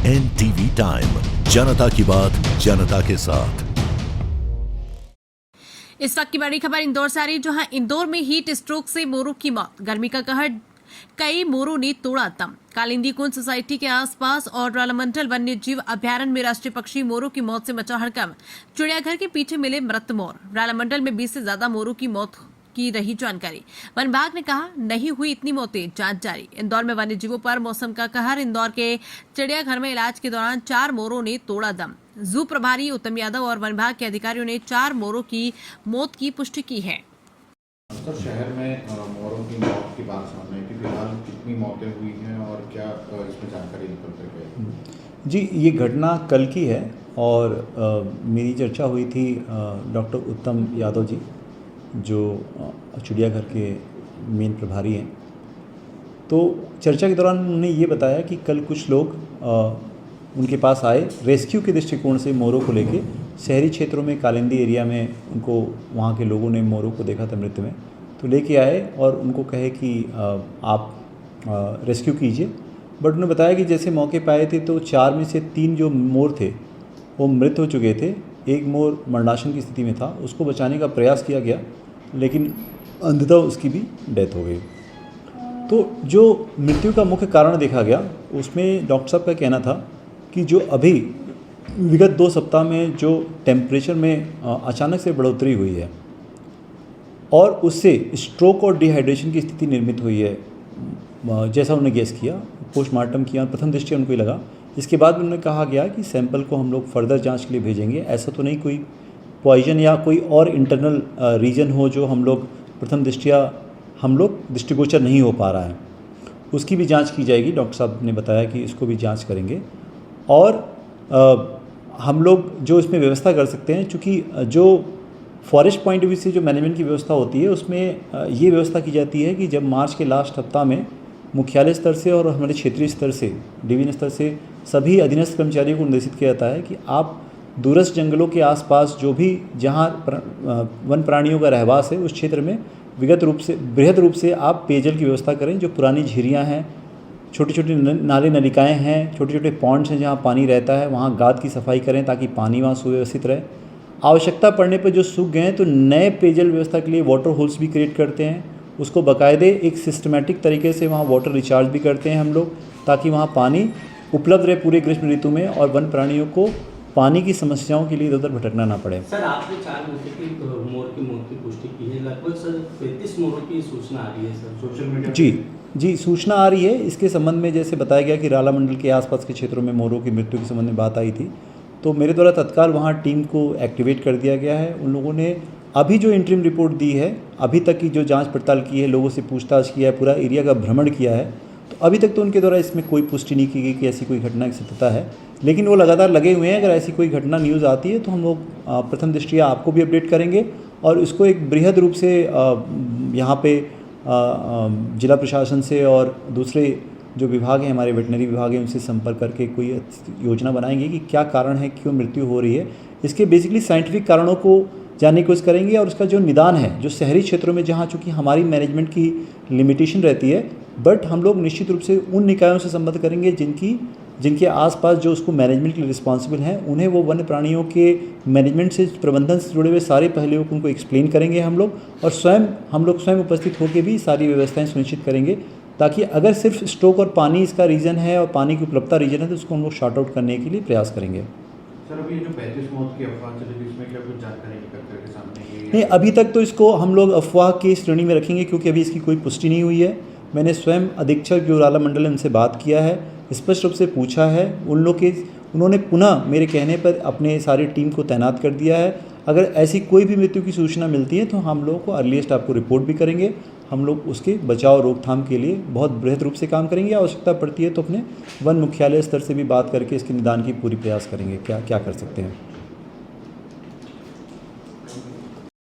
NTV time, जनता की बात जनता के साथ। इस वक्त की बड़ी खबर इंदौर से आ रही है, जहां इंदौर में हीट स्ट्रोक से मोरों की मौत। गर्मी का कहर, कई मोरों ने तोड़ा दम। कालिंदी कुंज सोसाइटी के आसपास और रालामंडल वन्य जीव अभ्यारण्य में राष्ट्रीय पक्षी मोरों की मौत से मचा हड़कंप। चिड़ियाघर के पीछे मिले मृत मोर। रालामंडल में 20 से ज्यादा मोरों की मौत की रही जानकारी। वन विभाग ने कहा नहीं हुई इतनी मौतें, जांच जारी। इंदौर में वन्य जीवों पर मौसम का कहर। इंदौर के चिड़ियाघर में इलाज के दौरान 4 मोरों ने तोड़ा दम। जू प्रभारी उत्तम यादव और वन विभाग के अधिकारियों ने 4 मोरों की मौत की पुष्टि की है। सर, शहर में मोरों की मौत की बात सामने है कि फिलहाल कितनी मौतें हुई हैं और क्या इसमें जानकारी निकल कर गई? जी, ये घटना कल की है और मेरी चर्चा हुई थी डॉक्टर उत्तम यादव जी, जो चिड़ियाघर के मेन प्रभारी हैं। तो चर्चा के दौरान उन्होंने ये बताया कि कल कुछ लोग उनके पास आए रेस्क्यू के दृष्टिकोण से मोरों को लेके। शहरी क्षेत्रों में कालिंदी एरिया में उनको, वहाँ के लोगों ने मोरों को देखा था मृत में, तो लेके आए और उनको कहे कि आप रेस्क्यू कीजिए। बट उन्होंने बताया कि जैसे मौके पे आए थे तो 4 में से 3 जो मोर थे वो मृत हो चुके थे। एक मोर मरणासन की स्थिति में था, उसको बचाने का प्रयास किया गया लेकिन अंततः उसकी भी डेथ हो गई। तो जो मृत्यु का मुख्य कारण देखा गया उसमें डॉक्टर साहब का कहना था कि जो अभी विगत 2 सप्ताह में जो टेम्परेचर में अचानक से बढ़ोतरी हुई है और उससे स्ट्रोक और डिहाइड्रेशन की स्थिति निर्मित हुई है, जैसा उन्होंने गेस किया, पोस्टमार्टम किया, प्रथम दृष्टया उनको ही लगा। इसके बाद उन्होंने कहा गया कि सैंपल को हम लोग फर्दर जांच के लिए भेजेंगे। ऐसा तो नहीं कोई पॉइजन या कोई और इंटरनल रीजन हो जो हम लोग प्रथम दृष्टया हम लोग दृष्टिगोचर नहीं हो पा रहा है, उसकी भी जांच की जाएगी। डॉक्टर साहब ने बताया कि इसको भी जांच करेंगे और हम लोग जो इसमें व्यवस्था कर सकते हैं, चूँकि जो फॉरेस्ट पॉइंट ऑफ व्यू से जो मैनेजमेंट की व्यवस्था होती है उसमें ये व्यवस्था की जाती है कि जब मार्च के लास्ट हफ्ता में मुख्यालय स्तर से और हमारे क्षेत्रीय स्तर से, डिवीजन स्तर से सभी अधीनस्थ कर्मचारियों को निर्देशित किया जाता है कि आप दूरस्थ जंगलों के आसपास जो भी जहाँ वन प्राणियों का रहवास है उस क्षेत्र में बृहद रूप से आप पेयजल की व्यवस्था करें। जो पुरानी झीरियाँ हैं, छोटी छोटी नाले नलिकाएँ हैं, छोटे छोटे पॉन्ड्स हैं जहाँ पानी रहता है, वहाँ गाद की सफाई करें ताकि पानी वहाँ सुव्यवस्थित रहे। आवश्यकता पड़ने पर जो सूख गए हैं तो नए पेयजल व्यवस्था के लिए वाटर होल्स भी क्रिएट करते हैं, उसको बाकायदे एक सिस्टमेटिक तरीके से वहाँ वाटर रिचार्ज भी करते हैं हम लोग, ताकि वहाँ पानी उपलब्ध रहे पूरे ग्रीष्म ऋतु में और वन प्राणियों को पानी की समस्याओं के लिए इधर उधर भटकना ना पड़े। सर, आपने 4 मोर की मौत की पुष्टि की है, लगभग सर 35 मोरों की सूचना आ रही है सर सोशल मीडिया। जी, सूचना आ रही है। इसके संबंध में जैसे बताया गया कि रालामंडल के आसपास के क्षेत्रों में मोरों की मृत्यु के संबंध में बात आई थी, तो मेरे द्वारा तत्काल वहाँ टीम को एक्टिवेट कर दिया गया है। उन लोगों ने अभी जो इंटरिम रिपोर्ट दी है, अभी तक की जो जांच पड़ताल की है, लोगों से पूछताछ किया है, पूरा एरिया का भ्रमण किया है, तो अभी तक तो उनके द्वारा इसमें कोई पुष्टि नहीं की गई कि ऐसी कोई घटना की सत्यता है। लेकिन वो लगातार लगे हुए हैं। अगर ऐसी कोई घटना न्यूज़ आती है तो हम लोग प्रथम दृष्टया आपको भी अपडेट करेंगे और इसको एक बृहद रूप से यहाँ पे जिला प्रशासन से और दूसरे जो विभाग हैं, हमारे वेटनरी विभाग हैं, उनसे संपर्क करके कोई योजना बनाएंगे कि क्या कारण है, क्यों मृत्यु हो रही है। इसके बेसिकली साइंटिफिक कारणों को जानने की कोशिश करेंगे और उसका जो निदान है, जो शहरी क्षेत्रों में जहाँ चूँकि हमारी मैनेजमेंट की लिमिटेशन रहती है, बट हम लोग निश्चित रूप से उन निकायों से संबंध करेंगे जिनके आसपास जो उसको मैनेजमेंट के लिए रिस्पॉन्सिबल हैं, उन्हें वो वन्य प्राणियों के मैनेजमेंट से, प्रबंधन से जुड़े हुए सारे पहलुओं को उनको एक्सप्लेन करेंगे हम लोग, और हम लोग स्वयं उपस्थित होकर भी सारी व्यवस्थाएं सुनिश्चित करेंगे ताकि अगर सिर्फ स्ट्रोक और पानी इसका रीज़न है और पानी की उपलब्धता रीज़न है तो उसको हम लोग शॉर्ट आउट करने के लिए प्रयास करेंगे। सर, अभी जो 35 मौत की अफवाह चली थी इसमें क्या कुछ जानकारी निकल कर के सामने नहीं, अभी तक तो इसको हम लोग अफवाह की श्रेणी में रखेंगे क्योंकि अभी इसकी कोई पुष्टि नहीं हुई है। मैंने स्वयं अधीक्षक जो रालामंडल है उनसे बात किया है, स्पष्ट रूप से पूछा है। उन्होंने पुनः मेरे कहने पर अपने सारी टीम को तैनात कर दिया है। अगर ऐसी कोई भी मृत्यु की सूचना मिलती है तो हम लोगों को अर्लीस्ट आपको रिपोर्ट भी करेंगे। हम लोग उसके बचाव रोकथाम के लिए बहुत बृहद रूप से काम करेंगे। आवश्यकता पड़ती है तो अपने वन मुख्यालय स्तर से भी बात करके इसके निदान की पूरी प्रयास करेंगे क्या कर सकते हैं।